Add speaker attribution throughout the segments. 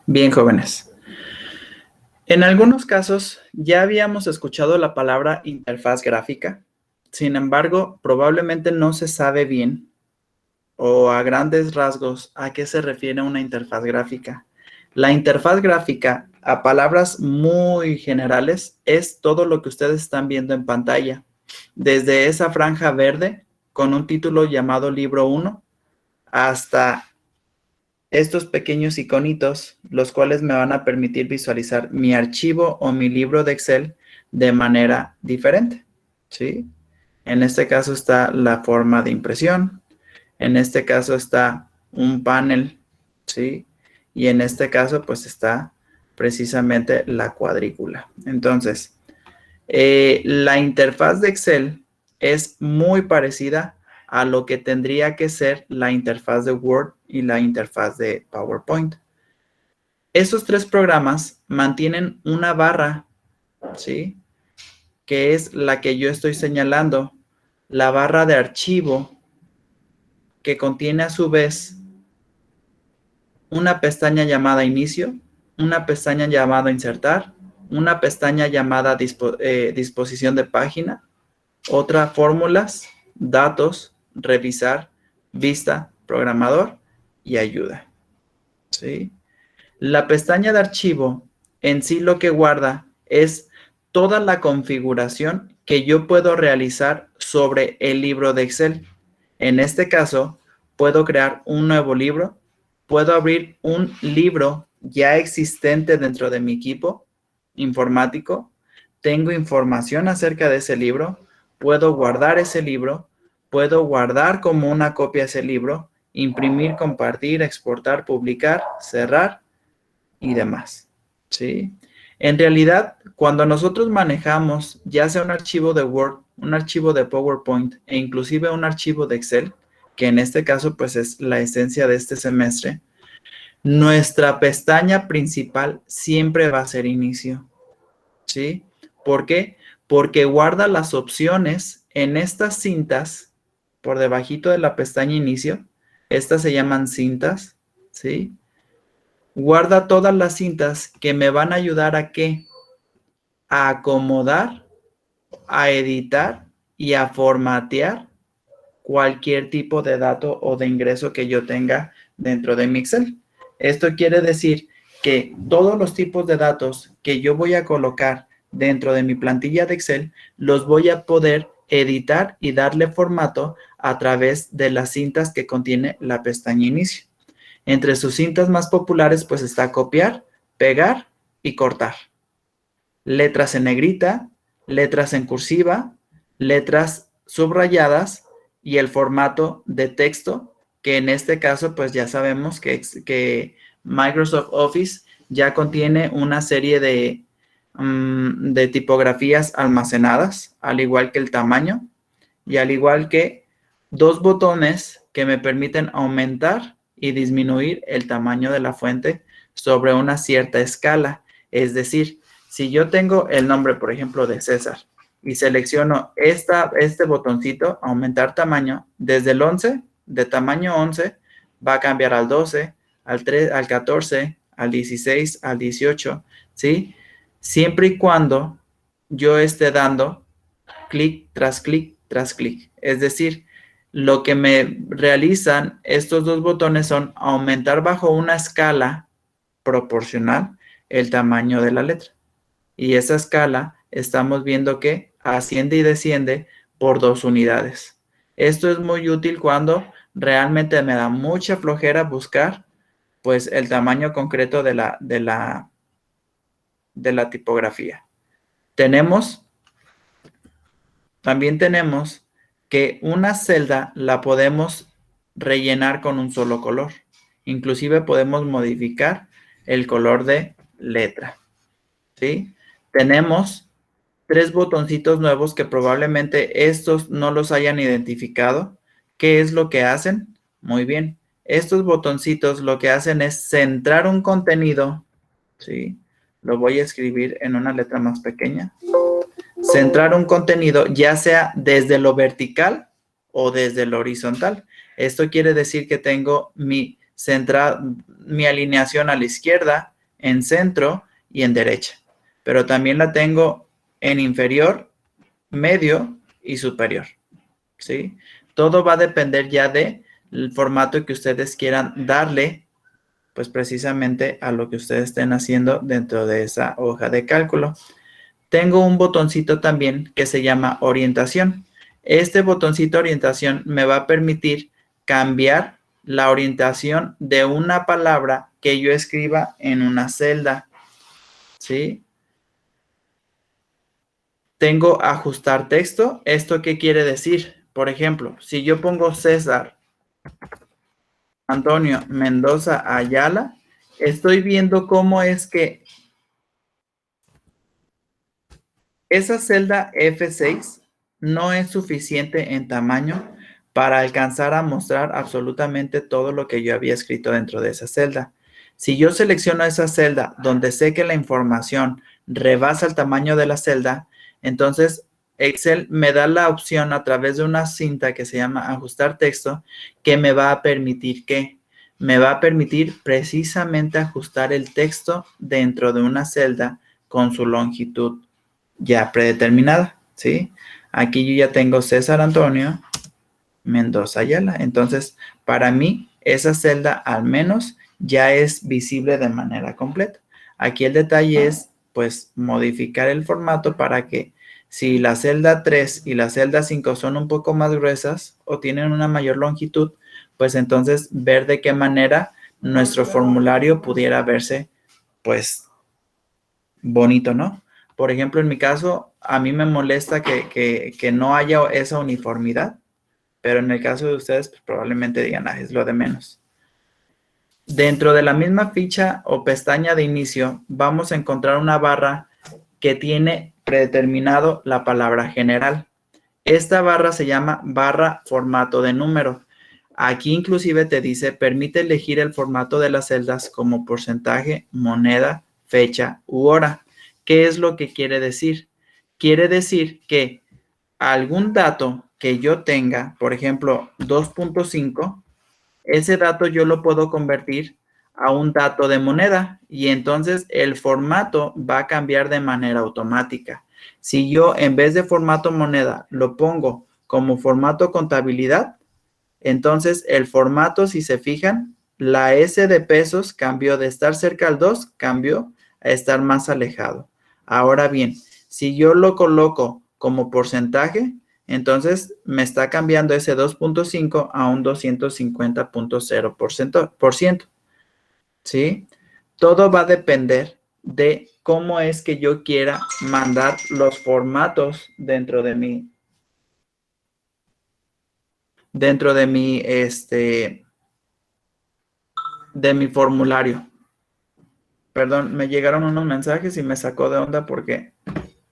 Speaker 1: Bien, jóvenes. En algunos casos ya habíamos escuchado la palabra interfaz gráfica. Sin embargo, probablemente no se sabe bien o a grandes rasgos a qué se refiere una interfaz gráfica. La interfaz gráfica, a palabras muy generales, es todo lo que ustedes están viendo en pantalla. Desde esa franja verde con un título llamado Libro 1 hasta estos pequeños iconitos, los cuales me van a permitir visualizar mi archivo o mi libro de Excel de manera diferente, ¿sí? En este caso está la forma de impresión, en este caso está un panel, ¿sí? Y en este caso, pues está precisamente la cuadrícula. Entonces, la interfaz de Excel es muy parecida a lo que tendría que ser la interfaz de Word y la interfaz de PowerPoint. Esos tres programas mantienen una barra, ¿sí? Que es la que yo estoy señalando, la barra de archivo, que contiene a su vez una pestaña llamada Inicio, una pestaña llamada Insertar, una pestaña llamada Disposición de página, otra Fórmulas, Datos, Revisar, Vista, Programador y Ayuda. ¿Sí? La pestaña de archivo en sí lo que guarda es toda la configuración que yo puedo realizar sobre el libro de Excel. En este caso, puedo crear un nuevo libro, puedo abrir un libro ya existente dentro de mi equipo informático, tengo información acerca de ese libro, puedo guardar ese libro, puedo guardar como una copia ese libro, imprimir, compartir, exportar, publicar, cerrar y demás, ¿sí? En realidad, cuando nosotros manejamos ya sea un archivo de Word, un archivo de PowerPoint e inclusive un archivo de Excel, que en este caso pues es la esencia de este semestre, nuestra pestaña principal siempre va a ser inicio, ¿sí? ¿Por qué? Porque guarda las opciones en estas cintas por debajito de la pestaña inicio. Estas se llaman cintas, ¿sí? Guarda todas las cintas que me van a ayudar a ¿qué? A acomodar, a editar y a formatear cualquier tipo de dato o de ingreso que yo tenga dentro de mi Excel. Esto quiere decir que todos los tipos de datos que yo voy a colocar dentro de mi plantilla de Excel, los voy a poder editar y darle formato a través de las cintas que contiene la pestaña inicio. Entre sus cintas más populares, pues está copiar, pegar y cortar. Letras en negrita, letras en cursiva, letras subrayadas y el formato de texto, que en este caso, pues ya sabemos que Microsoft Office ya contiene una serie de tipografías almacenadas, al igual que el tamaño y al igual que dos botones que me permiten aumentar y disminuir el tamaño de la fuente sobre una cierta escala. Es decir, si yo tengo el nombre, por ejemplo, de César y selecciono este botoncito, aumentar tamaño, desde el 11, de tamaño 11, va a cambiar al 12, al 3, al 14, al 16, al 18, ¿sí? Siempre y cuando yo esté dando clic tras clic tras clic. Es decir, lo que me realizan estos dos botones son aumentar bajo una escala proporcional el tamaño de la letra. Y esa escala estamos viendo que asciende y desciende por 2 unidades. Esto es muy útil cuando realmente me da mucha flojera buscar pues el tamaño concreto de la tipografía. También tenemos que una celda la podemos rellenar con un solo color. Inclusive podemos modificar el color de letra, ¿sí? Tenemos 3 botoncitos nuevos que probablemente estos no los hayan identificado. ¿Qué es lo que hacen? Muy bien. Estos botoncitos lo que hacen es centrar un contenido, ¿sí? Lo voy a escribir en una letra más pequeña. Centrar un contenido ya sea desde lo vertical o desde lo horizontal. Esto quiere decir que tengo mi alineación a la izquierda, en centro y en derecha. Pero también la tengo en inferior, medio y superior, ¿sí? Todo va a depender ya del formato que ustedes quieran darle, pues precisamente a lo que ustedes estén haciendo dentro de esa hoja de cálculo. Tengo un botoncito también que se llama orientación. Este botoncito orientación me va a permitir cambiar la orientación de una palabra que yo escriba en una celda, ¿sí? Tengo ajustar texto. ¿Esto qué quiere decir? Por ejemplo, si yo pongo César Antonio Mendoza Ayala, estoy viendo cómo es que esa celda F6 no es suficiente en tamaño para alcanzar a mostrar absolutamente todo lo que yo había escrito dentro de esa celda. Si yo selecciono esa celda donde sé que la información rebasa el tamaño de la celda, entonces Excel me da la opción a través de una cinta que se llama ajustar texto, que me va a permitir me va a permitir precisamente ajustar el texto dentro de una celda con su longitud ya predeterminada, ¿sí? Aquí yo ya tengo César Antonio Mendoza Ayala. Entonces, para mí, esa celda al menos ya es visible de manera completa. Aquí el detalle es, pues, modificar el formato para que si la celda 3 y la celda 5 son un poco más gruesas o tienen una mayor longitud, pues entonces ver de qué manera nuestro formulario pudiera verse, pues, bonito, ¿no? Por ejemplo, en mi caso, a mí me molesta que no haya esa uniformidad, pero en el caso de ustedes, pues probablemente digan, es lo de menos. Dentro de la misma ficha o pestaña de inicio, vamos a encontrar una barra que tiene predeterminado la palabra general. Esta barra se llama barra formato de número. Aquí inclusive te dice, permite elegir el formato de las celdas como porcentaje, moneda, fecha u hora. ¿Qué es lo que quiere decir? Quiere decir que algún dato que yo tenga, por ejemplo, 2.5, ese dato yo lo puedo convertir a un dato de moneda y entonces el formato va a cambiar de manera automática. Si yo en vez de formato moneda lo pongo como formato contabilidad, entonces el formato, si se fijan, la S de pesos cambió de estar cerca al 2, cambió a estar más alejado. Ahora bien, si yo lo coloco como porcentaje, entonces me está cambiando ese 2.5 a un 250.0%. ¿Sí? Todo va a depender de cómo es que yo quiera mandar los formatos de mi formulario. Perdón, me llegaron unos mensajes y me sacó de onda porque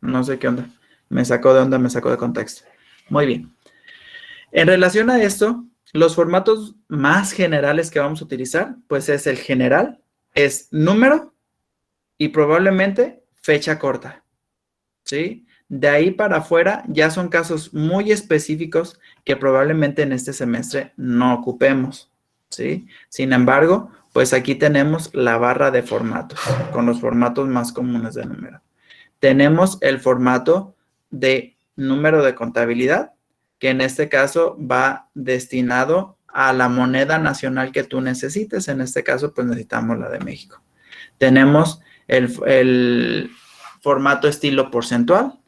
Speaker 1: no sé qué onda. Me sacó de onda, me sacó de contexto. Muy bien. En relación a esto, los formatos más generales que vamos a utilizar, pues es el general, es número y probablemente fecha corta, ¿sí? De ahí para afuera ya son casos muy específicos que probablemente en este semestre no ocupemos, ¿sí? Sin embargo, pues aquí tenemos la barra de formatos, con los formatos más comunes de número. Tenemos el formato de número de contabilidad, que en este caso va destinado a la moneda nacional que tú necesites. En este caso, pues necesitamos la de México. Tenemos el formato estilo porcentual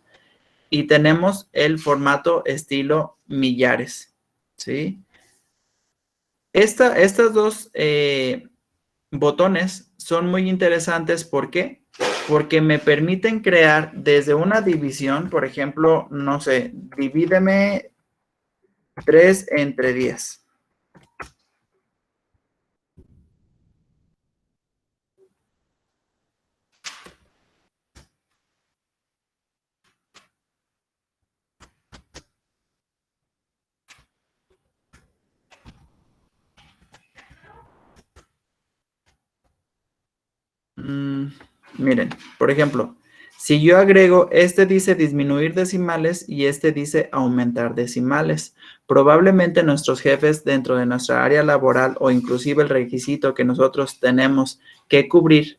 Speaker 1: y tenemos el formato estilo millares, ¿sí? Estas dos botones son muy interesantes. ¿Por qué? Porque me permiten crear desde una división, por ejemplo, no sé, divídeme 3 entre 10. Miren, por ejemplo, si yo agrego, este dice disminuir decimales y este dice aumentar decimales, probablemente nuestros jefes dentro de nuestra área laboral o inclusive el requisito que nosotros tenemos que cubrir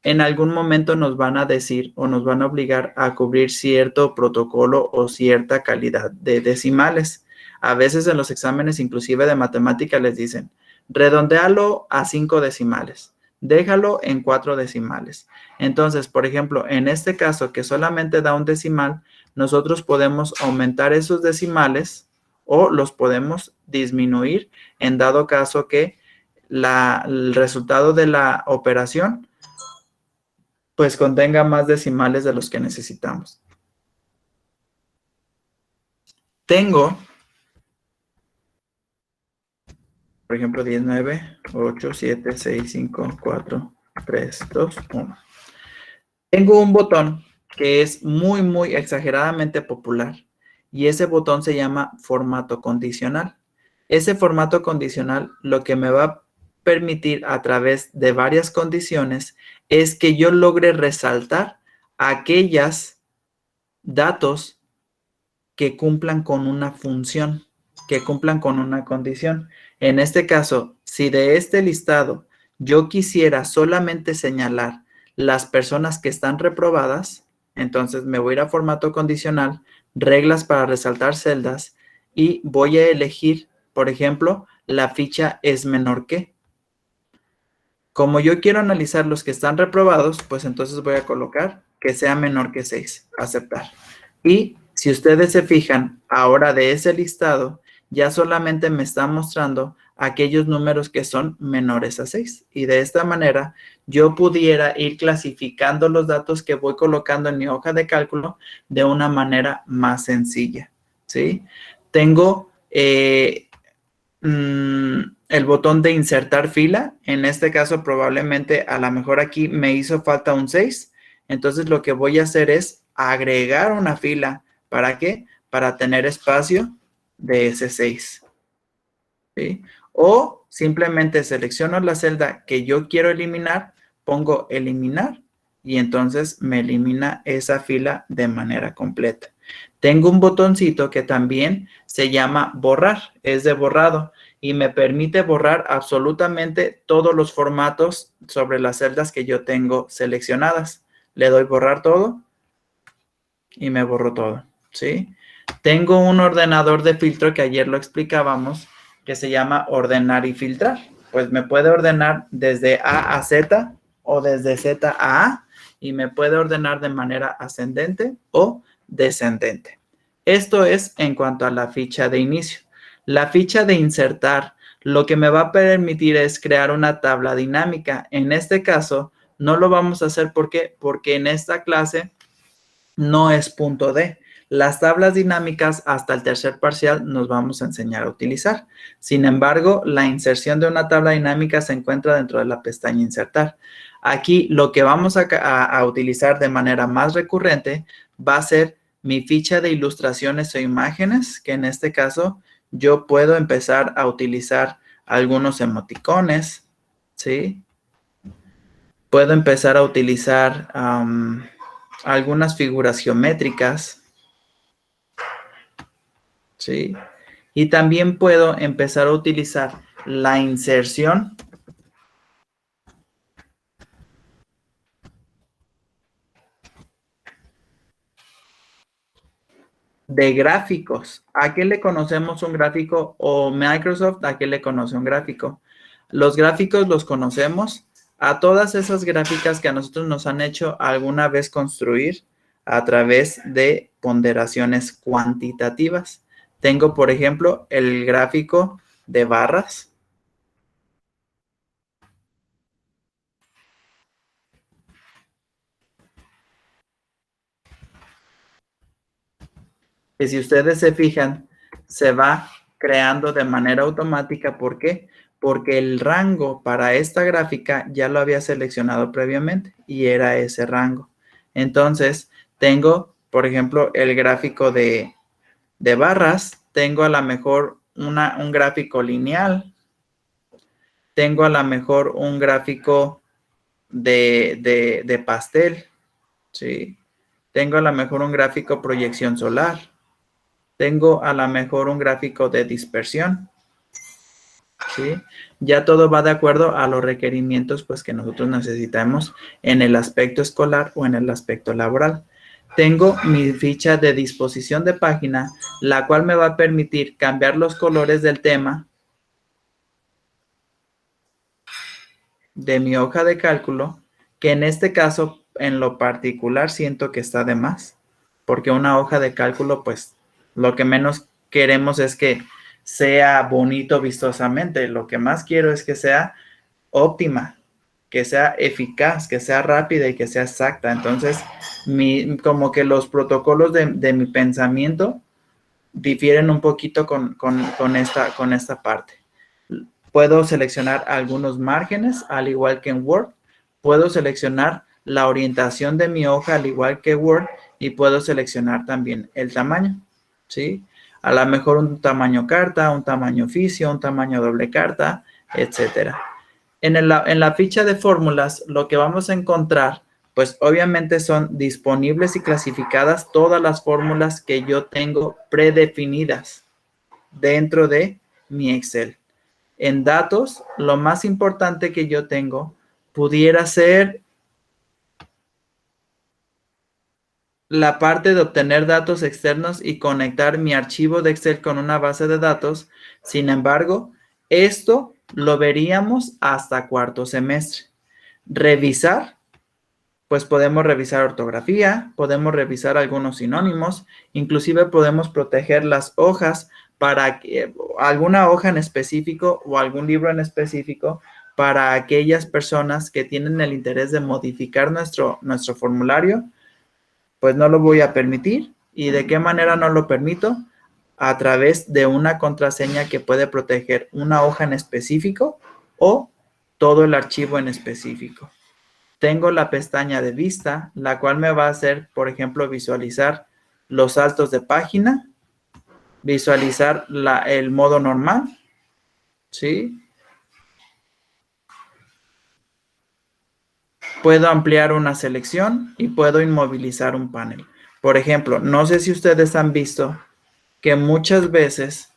Speaker 1: en algún momento nos van a decir o nos van a obligar a cubrir cierto protocolo o cierta calidad de decimales. A veces en los exámenes, inclusive de matemática, les dicen, redondéalo a 5 decimales, déjalo en 4 decimales. Entonces, por ejemplo, en este caso que solamente da un decimal, nosotros podemos aumentar esos decimales o los podemos disminuir en dado caso que el resultado de la operación pues contenga más decimales de los que necesitamos. Tengo, por ejemplo, 10, 9, 8, 7, 6, 5, 4, 3, 2, 1. Tengo un botón que es muy exageradamente popular y ese botón se llama formato condicional. Ese formato condicional lo que me va a permitir a través de varias condiciones es que yo logre resaltar aquellos datos que cumplan con una función, que cumplan con una condición. En este caso, si de este listado yo quisiera solamente señalar las personas que están reprobadas, entonces me voy a ir a formato condicional, reglas para resaltar celdas y voy a elegir, por ejemplo, la ficha es menor que. Como yo quiero analizar los que están reprobados, pues entonces voy a colocar que sea menor que 6, aceptar. Y si ustedes se fijan, ahora de ese listado, ya solamente me está mostrando aquellos números que son menores a 6. Y de esta manera, yo pudiera ir clasificando los datos que voy colocando en mi hoja de cálculo de una manera más sencilla, ¿sí? Tengo el botón de insertar fila. En este caso, probablemente a lo mejor aquí me hizo falta un 6. Entonces, lo que voy a hacer es agregar una fila. ¿Para qué? Para tener espacio de ese 6. ¿Sí? O simplemente selecciono la celda que yo quiero eliminar, pongo eliminar y entonces me elimina esa fila de manera completa. Tengo un botoncito que también se llama borrar, es de borrado y me permite borrar absolutamente todos los formatos sobre las celdas que yo tengo seleccionadas. Le doy borrar todo y me borro todo, ¿sí? Tengo un ordenador de filtro que ayer lo explicábamos, que se llama ordenar y filtrar. Pues me puede ordenar desde A a Z o desde Z a A y me puede ordenar de manera ascendente o descendente. Esto es en cuanto a la ficha de inicio. La ficha de insertar lo que me va a permitir es crear una tabla dinámica. En este caso, no lo vamos a hacer porque en esta clase no es punto D. Las tablas dinámicas hasta el tercer parcial nos vamos a enseñar a utilizar. Sin embargo, la inserción de una tabla dinámica se encuentra dentro de la pestaña insertar. Aquí lo que vamos a utilizar de manera más recurrente va a ser mi ficha de ilustraciones o imágenes, que en este caso yo puedo empezar a utilizar algunos emoticones, ¿sí? Puedo empezar a utilizar algunas figuras geométricas, ¿sí? Y también puedo empezar a utilizar la inserción de gráficos. ¿A qué le conocemos un gráfico? O Microsoft, ¿a qué le conoce un gráfico? Los gráficos los conocemos a todas esas gráficas que a nosotros nos han hecho alguna vez construir a través de ponderaciones cuantitativas. Tengo, por ejemplo, el gráfico de barras. Que si ustedes se fijan, se va creando de manera automática. ¿Por qué? Porque el rango para esta gráfica ya lo había seleccionado previamente y era ese rango. Entonces, tengo, por ejemplo, el gráfico de barras, tengo a lo mejor un gráfico lineal, tengo a lo mejor un gráfico de pastel, ¿sí? Tengo a lo mejor un gráfico proyección solar. Tengo a lo mejor un gráfico de dispersión. ¿sí? Ya todo va de acuerdo a los requerimientos pues, que nosotros necesitamos en el aspecto escolar o en el aspecto laboral. Tengo mi ficha de disposición de página, la cual me va a permitir cambiar los colores del tema de mi hoja de cálculo, que en este caso, en lo particular, siento que está de más, porque una hoja de cálculo, pues, lo que menos queremos es que sea bonito vistosamente. Lo que más quiero es que sea óptima, que sea eficaz, que sea rápida y que sea exacta. Entonces, como que los protocolos de mi pensamiento difieren un poquito con esta parte. Puedo seleccionar algunos márgenes, al igual que en Word. Puedo seleccionar la orientación de mi hoja, al igual que Word, y puedo seleccionar también el tamaño, ¿sí? A lo mejor un tamaño carta, un tamaño oficio, un tamaño doble carta, etcétera. En la ficha de fórmulas, lo que vamos a encontrar, pues obviamente son disponibles y clasificadas todas las fórmulas que yo tengo predefinidas dentro de mi Excel. En datos, lo más importante que yo tengo pudiera ser la parte de obtener datos externos y conectar mi archivo de Excel con una base de datos. Sin embargo, esto lo veríamos hasta cuarto semestre. Revisar, pues podemos revisar ortografía, podemos revisar algunos sinónimos, inclusive podemos proteger las hojas para que alguna hoja en específico o algún libro en específico para aquellas personas que tienen el interés de modificar nuestro formulario, pues no lo voy a permitir. ¿Y de qué manera no lo permito? A través de una contraseña que puede proteger una hoja en específico o todo el archivo en específico. Tengo la pestaña de vista, la cual me va a hacer, por ejemplo, visualizar los saltos de página, visualizar el modo normal, ¿sí? Puedo ampliar una selección y puedo inmovilizar un panel. Por ejemplo, no sé si ustedes han visto que muchas veces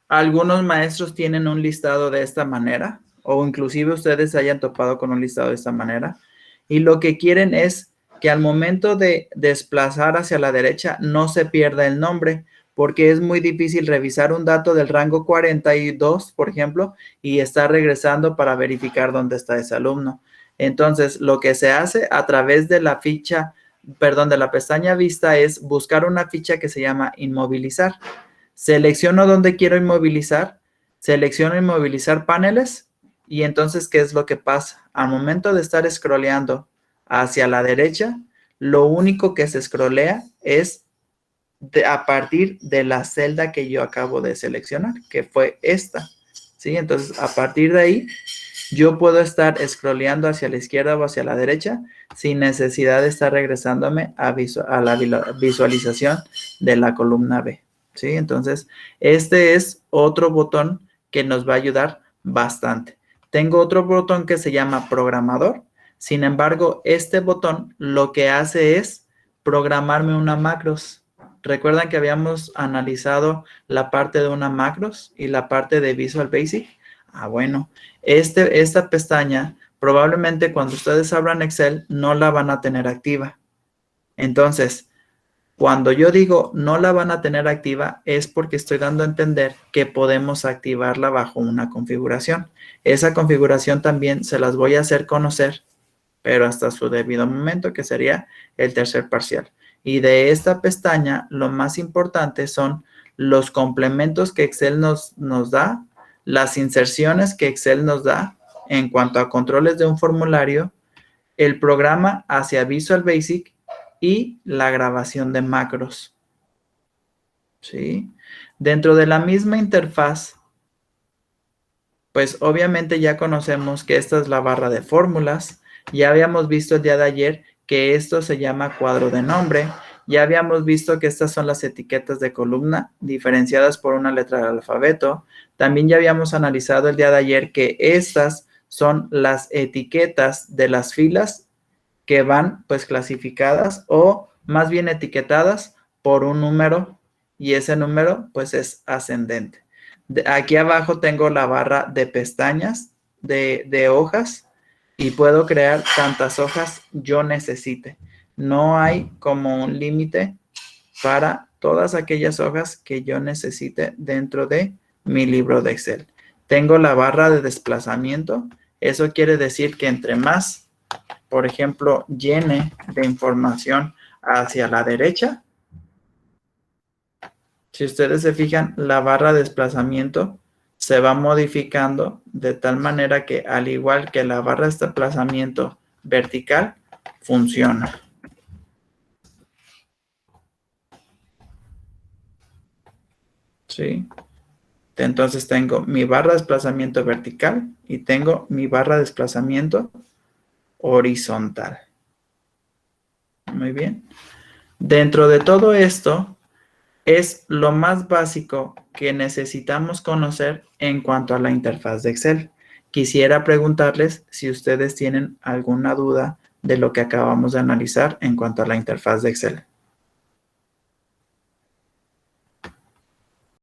Speaker 1: algunos maestros tienen un listado de esta manera, o inclusive ustedes se hayan topado con un listado de esta manera, y lo que quieren es que al momento de desplazar hacia la derecha no se pierda el nombre, porque es muy difícil revisar un dato del rango 42, por ejemplo, y estar regresando para verificar dónde está ese alumno. Entonces, lo que se hace a través de la ficha, perdón, de la pestaña vista es buscar una ficha que se llama inmovilizar. Selecciono dónde quiero inmovilizar, selecciono inmovilizar paneles y entonces, ¿qué es lo que pasa? Al momento de estar scrolleando hacia la derecha, lo único que se scrollea es a partir de la celda que yo acabo de seleccionar, que fue esta, ¿sí? Entonces, a partir de ahí, yo puedo estar scrolleando hacia la izquierda o hacia la derecha sin necesidad de estar regresándome a la visualización de la columna B. ¿Sí? Entonces, este es otro botón que nos va a ayudar bastante. Tengo otro botón que se llama programador. Sin embargo, este botón lo que hace es programarme una macros. ¿Recuerdan que habíamos analizado la parte de una macros y la parte de Visual Basic? Ah, bueno, esta pestaña probablemente cuando ustedes abran Excel no la van a tener activa. Entonces, cuando yo digo no la van a tener activa es porque estoy dando a entender que podemos activarla bajo una configuración. Esa configuración también se las voy a hacer conocer, pero hasta su debido momento, que sería el tercer parcial. Y de esta pestaña, lo más importante son los complementos que Excel nos da, las inserciones que Excel nos da en cuanto a controles de un formulario, el programa hacia Visual Basic y la grabación de macros. ¿Sí? Dentro de la misma interfaz, pues obviamente ya conocemos que esta es la barra de fórmulas. Ya habíamos visto el día de ayer que esto se llama cuadro de nombre Ya habíamos visto que estas son las etiquetas de columna diferenciadas por una letra del alfabeto. También ya habíamos analizado el día de ayer que estas son las etiquetas de las filas que van pues clasificadas o más bien etiquetadas por un número y ese número pues es ascendente. Aquí abajo tengo la barra de pestañas de hojas y puedo crear tantas hojas yo necesite. No hay como un límite para todas aquellas hojas que yo necesite dentro de mi libro de Excel. Tengo la barra de desplazamiento. Eso quiere decir que entre más, por ejemplo, llene de información hacia la derecha, si ustedes se fijan, la barra de desplazamiento se va modificando de tal manera que al igual que la barra de desplazamiento vertical, funciona. ¿Sí? Entonces tengo mi barra de desplazamiento vertical y tengo mi barra de desplazamiento horizontal. Muy bien. Dentro de todo esto es lo más básico que necesitamos conocer en cuanto a la interfaz de Excel. Quisiera preguntarles si ustedes tienen alguna duda de lo que acabamos de analizar en cuanto a la interfaz de Excel.